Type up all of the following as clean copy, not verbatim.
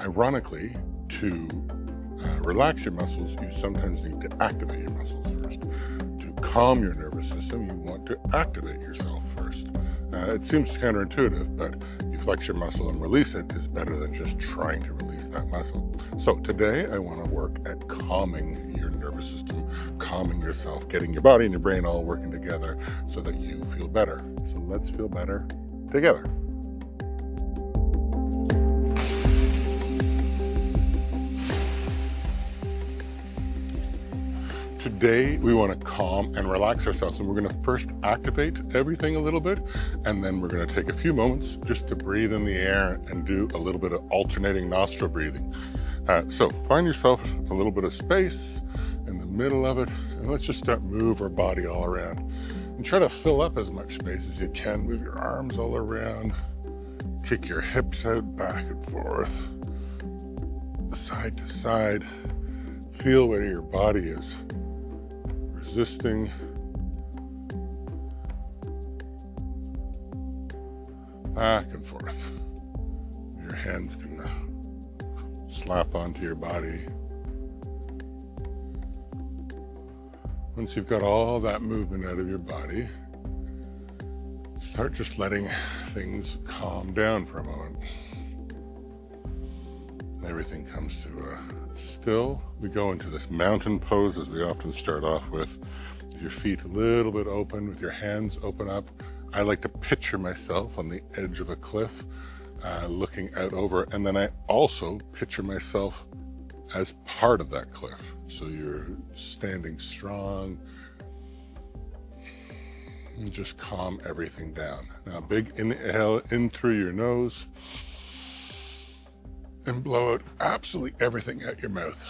Ironically, to relax your muscles, you sometimes need to activate your muscles first. To calm your nervous system, you want to activate yourself first. It seems counterintuitive, but you flex your muscle and release it is better than just trying to release that muscle. So today I want to work at calming your nervous system, calming yourself, getting your body and your brain all working together so that you feel better. So let's feel better together. Today, we want to calm and relax ourselves. And we're going to first activate everything a little bit. And then we're going to take a few moments just to breathe in the air and do a little bit of alternating nostril breathing. So find yourself a little bit of space in the middle of it. And let's just start move our body all around. And try to fill up as much space as you can. Move your arms all around. Kick your hips out back and forth. Side to side. Feel where your body is resisting. Back and forth. Your hands can slap onto your body. Once you've got all that movement out of your body, start just letting things calm down for a moment. Everything comes to a still. We go into this mountain pose as we often start off with your feet a little bit open, with your hands open up. I like to picture myself on the edge of a cliff, looking out over, and then I also picture myself as part of that cliff. So you're standing strong and just calm everything down. Now, big inhale in through your nose. And blow out absolutely everything out your mouth.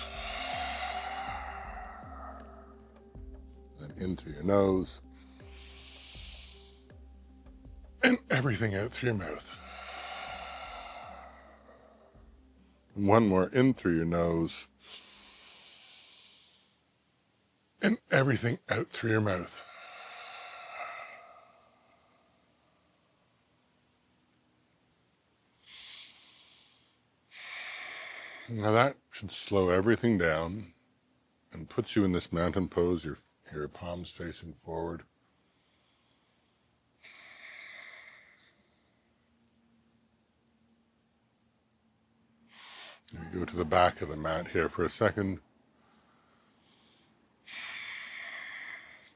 Then in through your nose. And everything out through your mouth. And one more in through your nose. And everything out through your mouth. Now that should slow everything down and puts you in this mountain pose, your palms facing forward. You go to the back of the mat here for a second.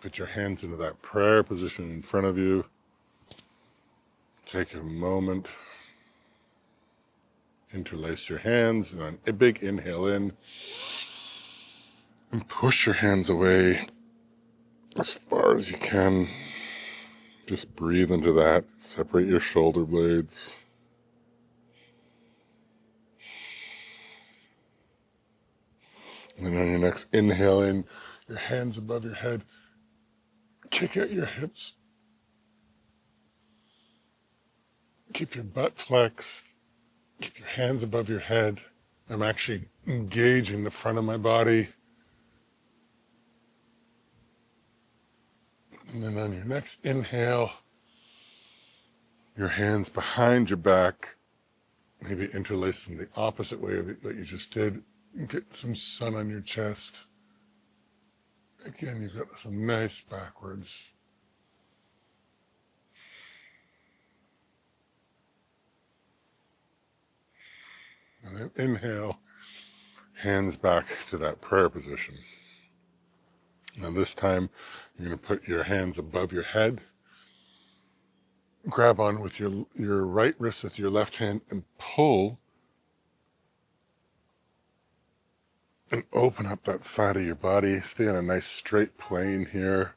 Put your hands into that prayer position in front of you. Take a moment. Interlace your hands and a big inhale in and push your hands away as far as you can. Just breathe into that. Separate your shoulder blades. And then on your next inhale in, your hands above your head. Kick out your hips. Keep your butt flexed. Keep your hands above your head. I'm actually engaging the front of my body. And then on your next inhale, your hands behind your back, maybe interlaced in the opposite way of what you just did. Get some sun on your chest. Again, you've got some nice backwards. And then inhale, hands back to that prayer position. Now this time, you're going to put your hands above your head. Grab on with your right wrist with your left hand and pull and open up that side of your body. Stay on a nice straight plane here.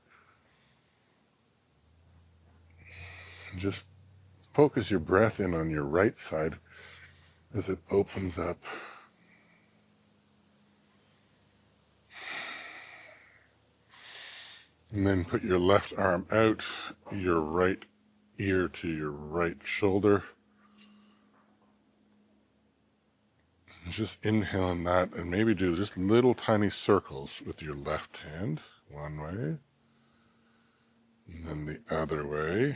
And just focus your breath in on your right side as it opens up. And then put your left arm out, your right ear to your right shoulder. Just inhale in that and maybe do just little tiny circles with your left hand, one way, and then the other way.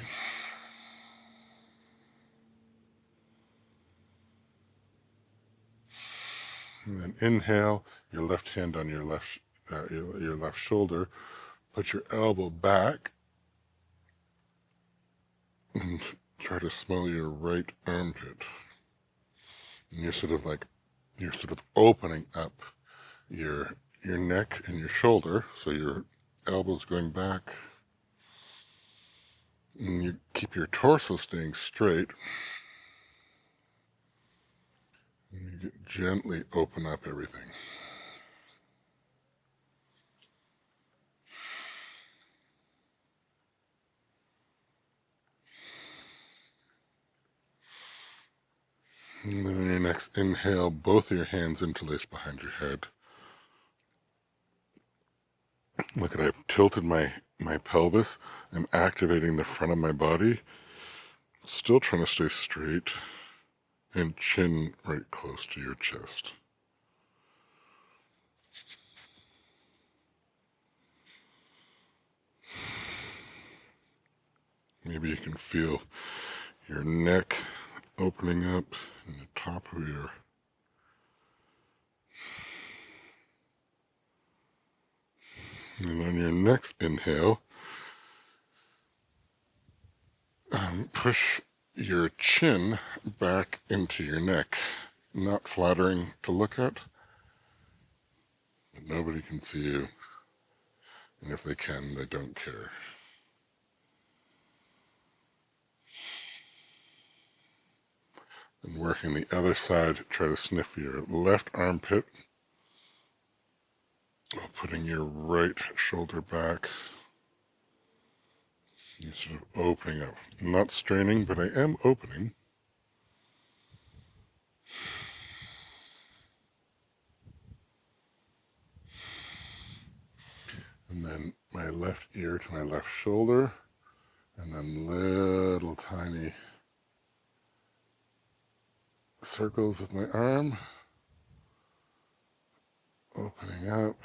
And then inhale, your left hand on your left shoulder. Put your elbow back and try to smell your right armpit. And you're sort of opening up your neck and your shoulder, so your elbow's going back. And you keep your torso staying straight. And you gently open up everything. And then on your next inhale, both of your hands interlace behind your head. Look at, I've tilted my pelvis. I'm activating the front of my body. Still trying to stay straight. And chin right close to your chest. Maybe you can feel your neck opening up and the top of your and on your next inhale, push your chin back into your neck. Not flattering to look at, but nobody can see you, and if they can, they don't care. And working the other side, try to sniff your left armpit while putting your right shoulder back. You're sort of opening up. I'm not straining, but I am opening. And then my left ear to my left shoulder, and then little tiny circles with my arm, opening up,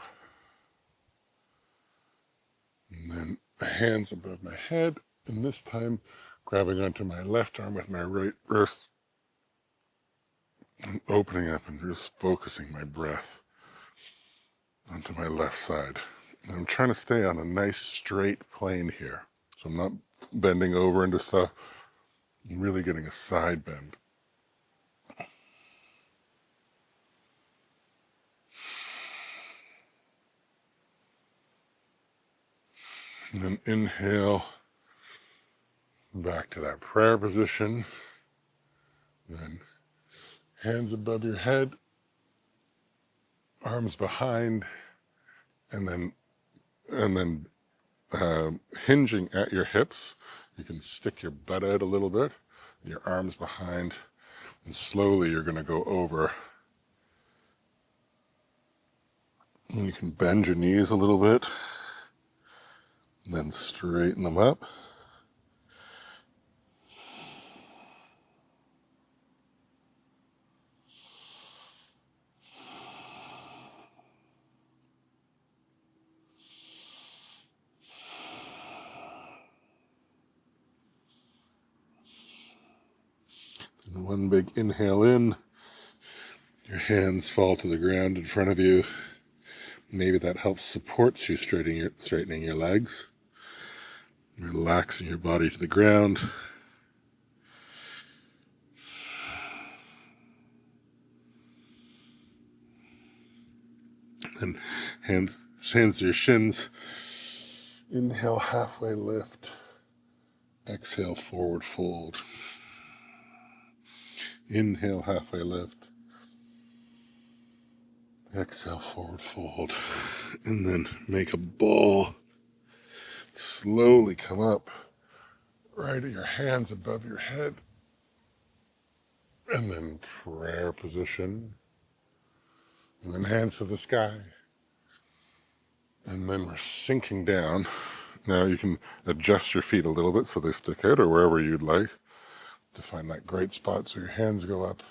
and then hands above my head, and this time grabbing onto my left arm with my right wrist, and opening up and just focusing my breath onto my left side. And I'm trying to stay on a nice straight plane here, so I'm not bending over into stuff. I'm really getting a side bend. And then inhale back to that prayer position. Then hands above your head, arms behind, and then hinging at your hips. You can stick your butt out a little bit, your arms behind, and slowly you're going to go over. And you can bend your knees a little bit, and then straighten them up. And one big inhale in, your hands fall to the ground in front of you. Maybe that helps support you straightening your legs, relaxing your body to the ground. And hands to your shins. Inhale, halfway lift. Exhale, forward fold. Inhale, halfway lift. Exhale, forward fold. And then make a ball. Slowly come up. Right at your hands above your head. And then prayer position. And then hands to the sky. And then we're sinking down. Now you can adjust your feet a little bit so they stick out, or wherever you'd like, to find that great spot so your hands go up.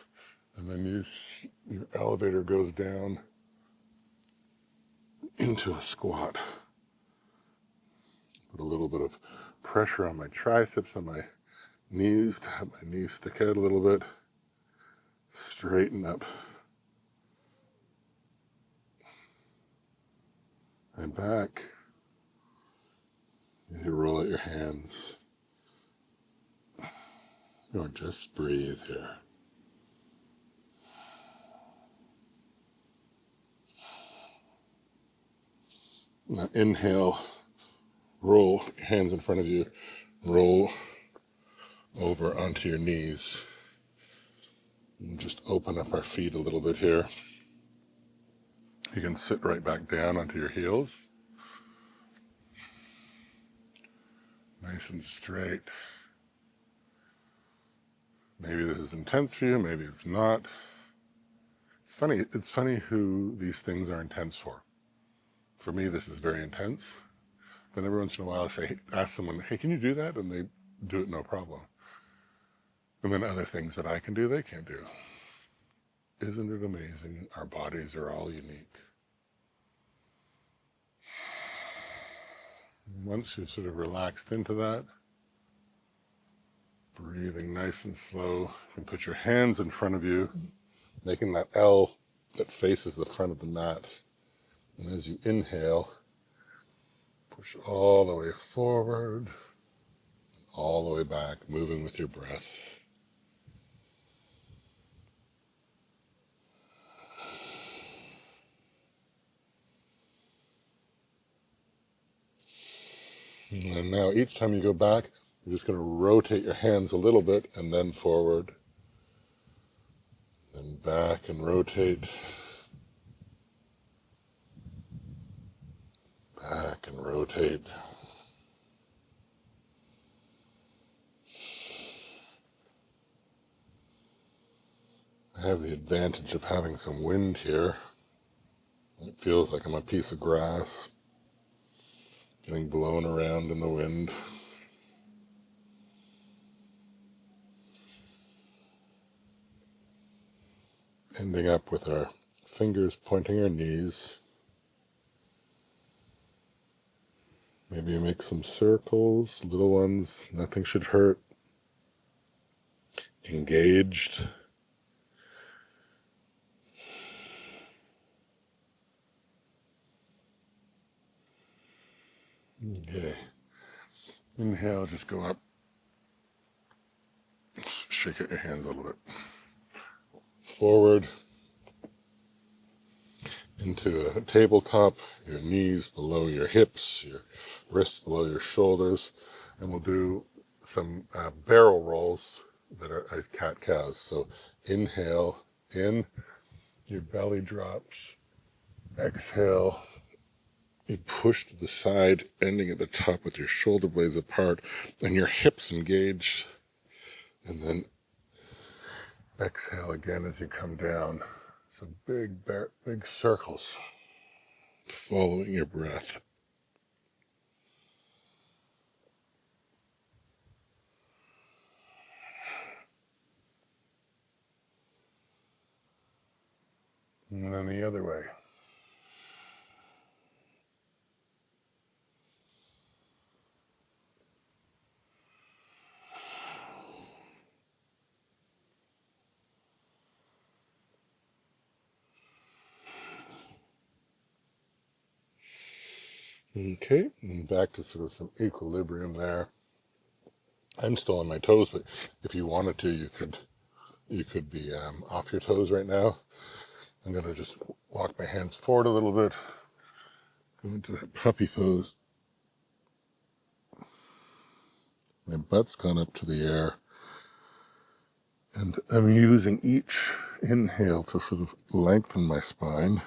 And then your elevator goes down into a squat. Put a little bit of pressure on my triceps and my knees to have my knees stick out a little bit. Straighten up. back. You roll out your hands. Or just breathe here. Now inhale, roll your hands in front of you, roll over onto your knees. And just open up our feet a little bit here. You can sit right back down onto your heels. Nice and straight. Maybe this is intense for you, maybe it's not. It's funny who these things are intense for. For me, this is very intense. Then every once in a while I ask someone, hey, can you do that? And they do it no problem. And then other things that I can do, they can't do. Isn't it amazing? Our bodies are all unique. Once you've sort of relaxed into that, breathing nice and slow, you can put your hands in front of you, making that L that faces the front of the mat. And as you inhale, push all the way forward, all the way back, moving with your breath. And now each time you go back, you're just going to rotate your hands a little bit and then forward. Then back and rotate. Back and rotate. I have the advantage of having some wind here. It feels like I'm a piece of grass getting blown around in the wind. Ending up with our fingers pointing our knees. Maybe you make some circles, little ones, nothing should hurt. Engaged. Okay. Inhale, just go up. Shake out your hands a little bit. Forward into a tabletop, your knees below your hips, your wrists below your shoulders, and we'll do some barrel rolls that are as cat-cows. So inhale in, your belly drops. Exhale, you push to the side, ending at the top with your shoulder blades apart and your hips engaged. And then exhale again as you come down. So big circles, following your breath. And then the other way. Okay, and back to sort of some equilibrium there. I'm still on my toes, but if you wanted to, you could be off your toes right now. I'm going to just walk my hands forward a little bit, go into that puppy pose. My butt's gone up to the air, and I'm using each inhale to sort of lengthen my spine.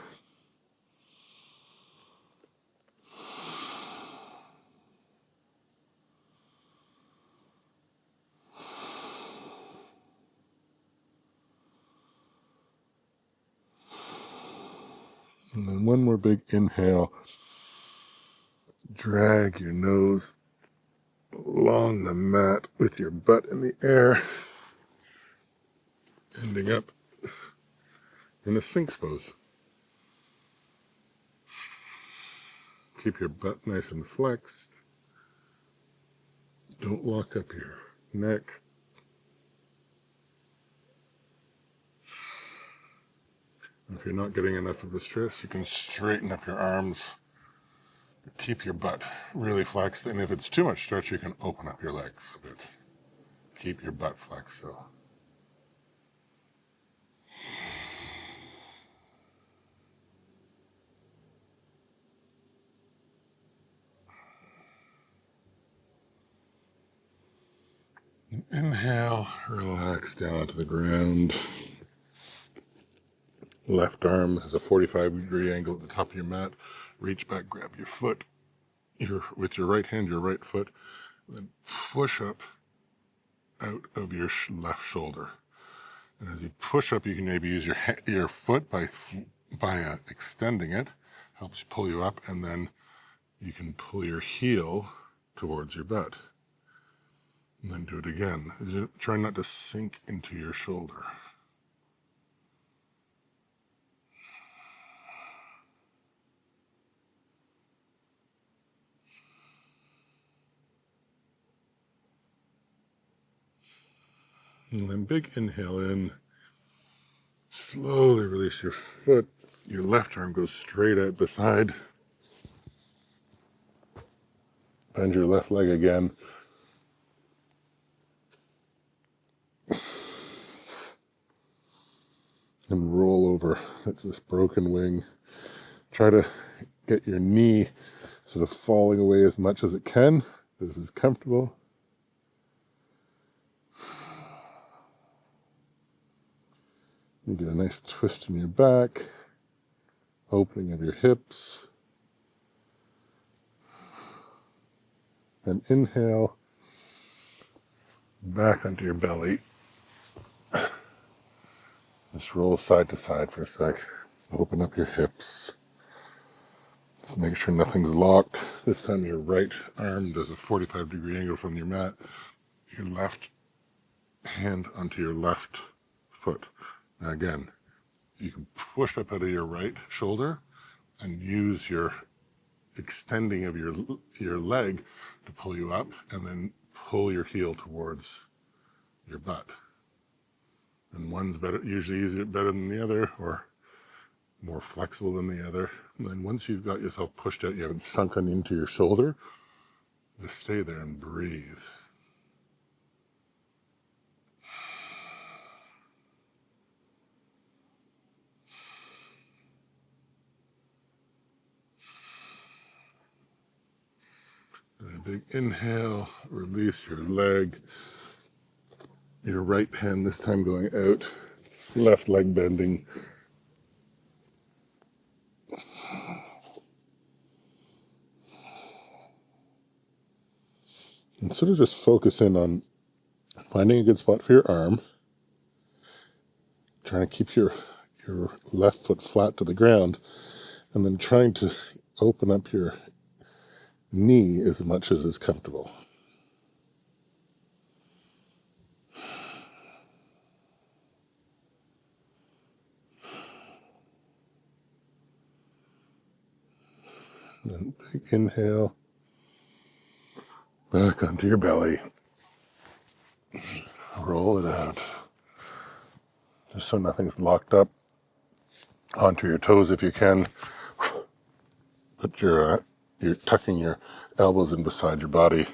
And then one more big inhale. Drag your nose along the mat with your butt in the air, ending up in a Sphinx pose. Keep your butt nice and flexed. Don't lock up your neck. If you're not getting enough of the stress, you can straighten up your arms Keep your butt really flexed, and if it's too much stretch, you can open up your legs a bit. Keep your butt flexed though. Inhale, relax down to the ground. Left arm has a 45-degree angle at the top of your mat. Reach back, grab your foot, with your right hand, your right foot, then push up out of your left shoulder. And as you push up, you can maybe use your foot by extending it, helps pull you up, and then you can pull your heel towards your butt. And then do it again. Try not to sink into your shoulder. And then big inhale in. Slowly release your foot. Your left arm goes straight out beside. Bend your left leg again. And roll over. That's this broken wing. Try to get your knee sort of falling away as much as it can. This is comfortable. You get a nice twist in your back, opening of your hips. And inhale, back onto your belly. Just roll side to side for a sec. Open up your hips. Just make sure nothing's locked. This time your right arm does a 45-degree angle from your mat. Your left hand onto your left foot. Now again, you can push up out of your right shoulder and use your extending of your leg to pull you up, and then pull your heel towards your butt. And one's usually better than the other, or more flexible than the other. And then once you've got yourself pushed out, you haven't sunken into your shoulder, just stay there and breathe. And a big inhale, release your leg. Your right hand this time going out, left leg bending. And sort of just focus in on finding a good spot for your arm. Trying to keep your left foot flat to the ground, and then trying to open up your knee as much as is comfortable. Then big inhale, back onto your belly. Roll it out. Just so nothing's locked up. Onto your toes if you can. Put you're tucking your elbows in beside your body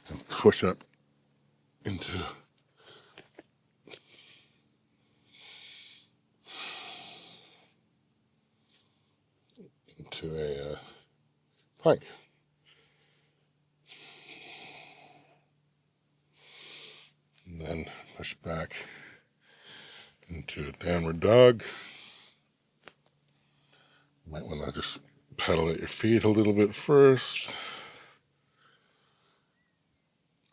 and push up into a plank. And then push back into a downward dog. You might want to just pedal at your feet a little bit first.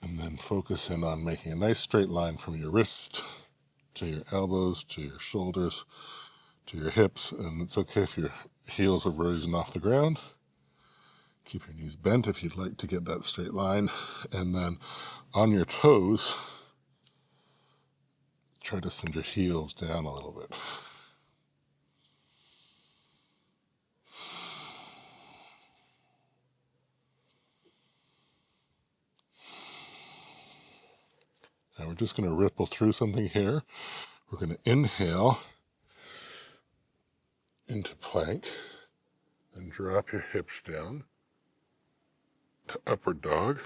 And then focus in on making a nice straight line from your wrist to your elbows, to your shoulders, to your hips. And it's okay if your heels are rising off the ground. Keep your knees bent if you'd like to get that straight line. And then on your toes, try to send your heels down a little bit. Now we're just going to ripple through something here. We're going to inhale into plank and drop your hips down. to upward dog,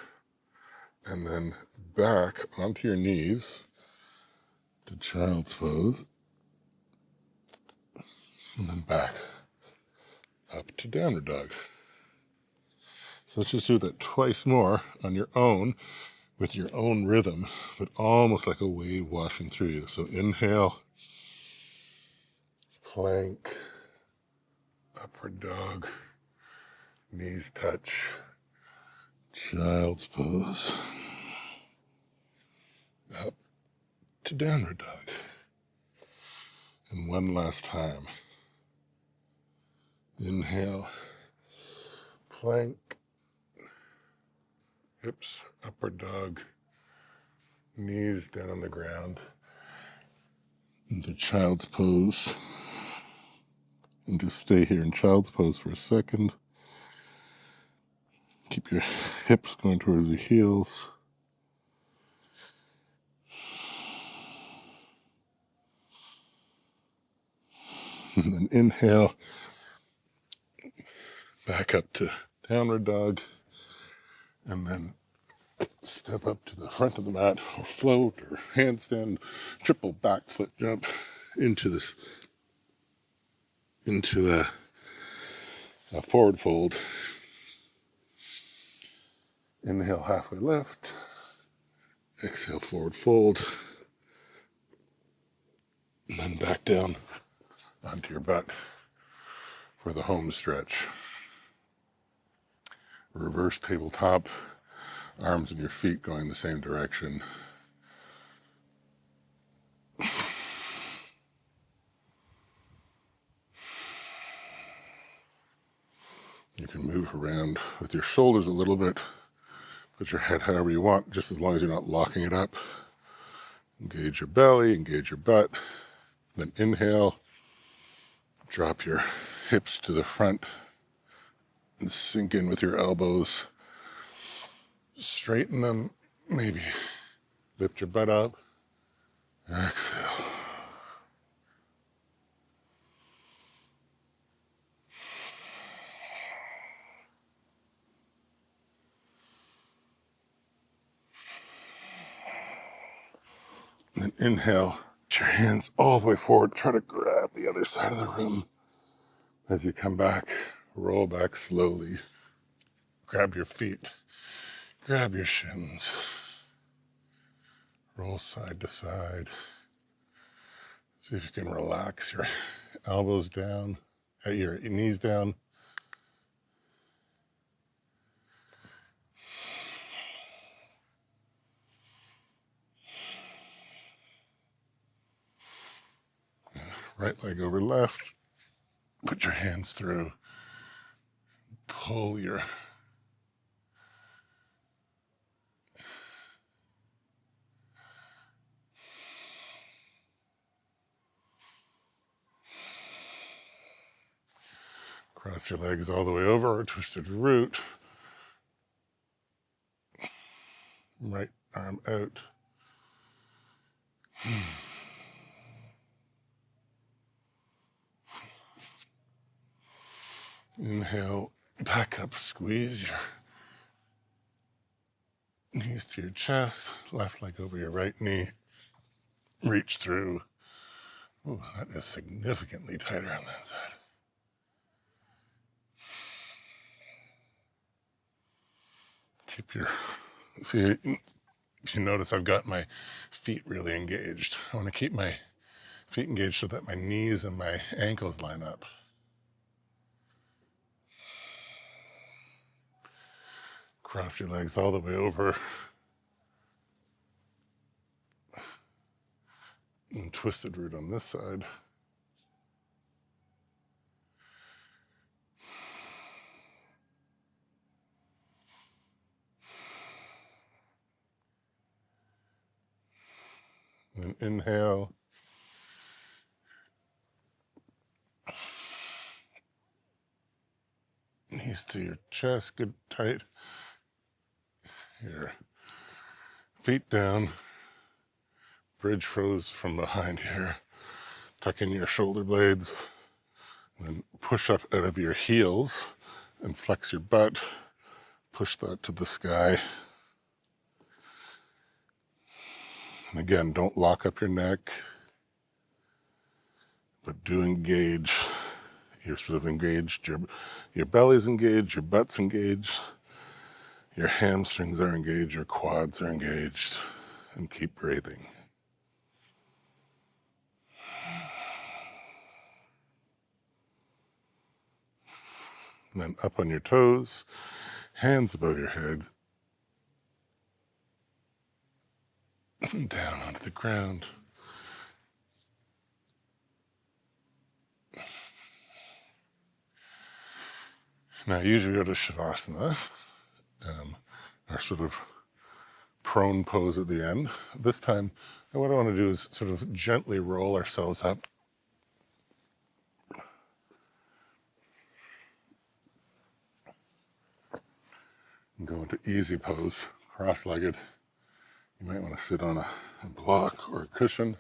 and then back onto your knees to child's pose, and then back up to downward dog. So let's just do that twice more on your own, with your own rhythm, but almost like a wave washing through you. So inhale, plank, upward dog, knees touch, child's pose, up to downward dog. And one last time. Inhale, plank, hips, upward dog, knees down on the ground, into child's pose. And just stay here in child's pose for a second. Keep your hips going towards the heels. And then inhale, back up to downward dog, and then step up to the front of the mat, or float, or handstand, triple back foot jump into a forward fold. Inhale, halfway lift. Exhale, forward fold. And then back down onto your butt for the home stretch. Reverse tabletop, arms and your feet going the same direction. You can move around with your shoulders a little bit, put your head however you want, just as long as you're not locking it up. Engage your belly, engage your butt. Then inhale, drop your hips to the front and sink in with your elbows. Straighten them, maybe lift your butt up. Exhale. And inhale, put your hands all the way forward. Try to grab the other side of the room. As you come back, roll back slowly. Grab your feet, grab your shins. Roll side to side. See if you can relax your elbows down, your knees down. Right leg over left. Put your hands through. Pull your cross your legs all the way over, twisted root. Right arm out. Inhale, back up, squeeze your knees to your chest, left leg over your right knee. Reach through. Ooh, that is significantly tighter on that side. Keep your, see, if you notice I've got my feet really engaged. I want to keep my feet engaged so that my knees and my ankles line up. Cross your legs all the way over. And twisted root on this side. And inhale. Knees to your chest, good tight. Your feet down. Bridge froze from behind here. Tuck in your shoulder blades. And then push up out of your heels and flex your butt. push that to the sky. And again, don't lock up your neck, but do engage. You're sort of engaged, your belly's engaged, your butt's engaged, your hamstrings are engaged, your quads are engaged, and keep breathing. And then up on your toes, hands above your head, down onto the ground. Now, usually we go to Shavasana, our sort of prone pose at the end. This time, what I want to do is sort of gently roll ourselves up. And go into easy pose, cross-legged. You might want to sit on a block or a cushion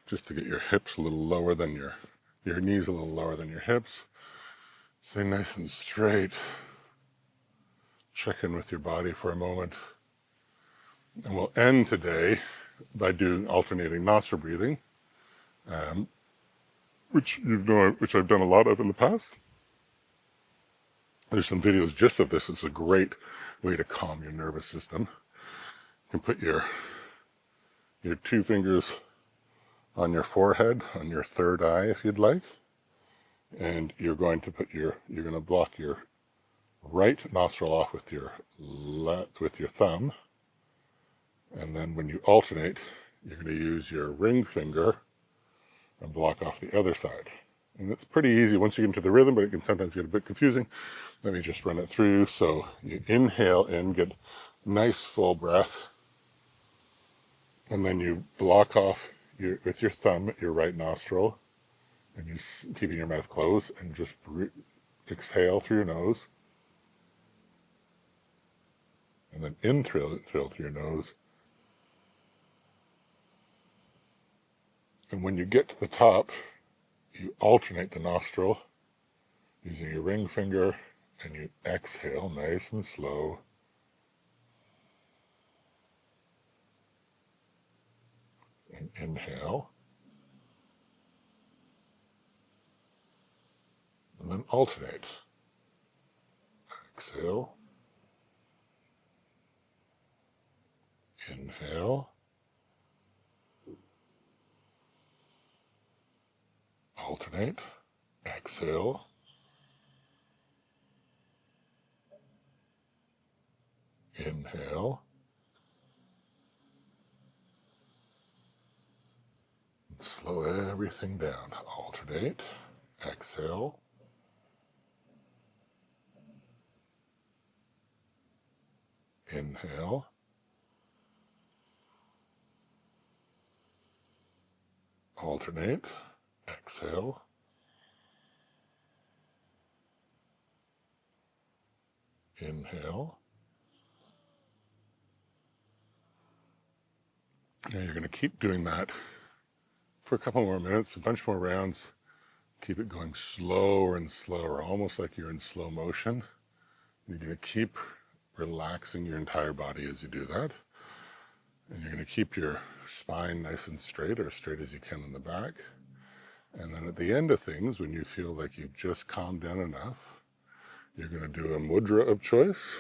just to get your hips a little lower than your knees a little lower than your hips. Stay nice and straight. Check in with your body for a moment. And we'll end today by doing alternating nostril breathing, which I've done a lot of in the past. There's some videos just of this. It's a great way to calm your nervous system. You can put your 2 fingers on your forehead, on your third eye if you'd like. And you're going to block your right nostril off with your thumb. And then when you alternate, you're going to use your ring finger and block off the other side. And it's pretty easy once you get into the rhythm, but it can sometimes get a bit confusing. Let me just run it through. So you inhale in, get nice full breath. And then you block off with your thumb, your right nostril, and you keeping your mouth closed, and just exhale through your nose. And then inhale through your nose. And when you get to the top, you alternate the nostril using your ring finger, and you exhale nice and slow. And inhale. And then alternate. Exhale. Inhale. Alternate. Exhale. Inhale. And slow everything down. Alternate. Exhale. Inhale. Alternate. Exhale. Inhale. Now you're going to keep doing that for a couple more minutes, a bunch more rounds. Keep it going slower and slower, almost like you're in slow motion. You're going to keep relaxing your entire body as you do that. And you're going to keep your spine nice and straight, or as straight as you can in the back. And then at the end of things, when you feel like you've just calmed down enough, you're going to do a mudra of choice,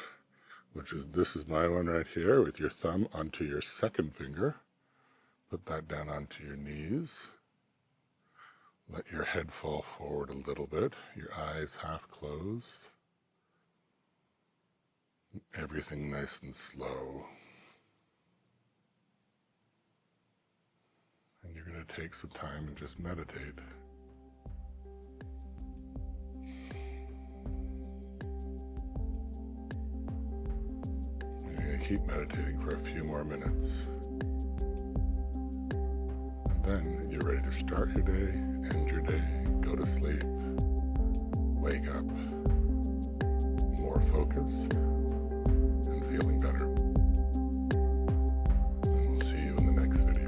this is my one right here, with your thumb onto your second finger. Put that down onto your knees. Let your head fall forward a little bit, your eyes half closed. Everything nice and slow. And you're going to take some time and just meditate. And you're going to keep meditating for a few more minutes. And then you're ready to start your day, end your day, go to sleep, wake up, more focused, and feeling better. And we'll see you in the next video.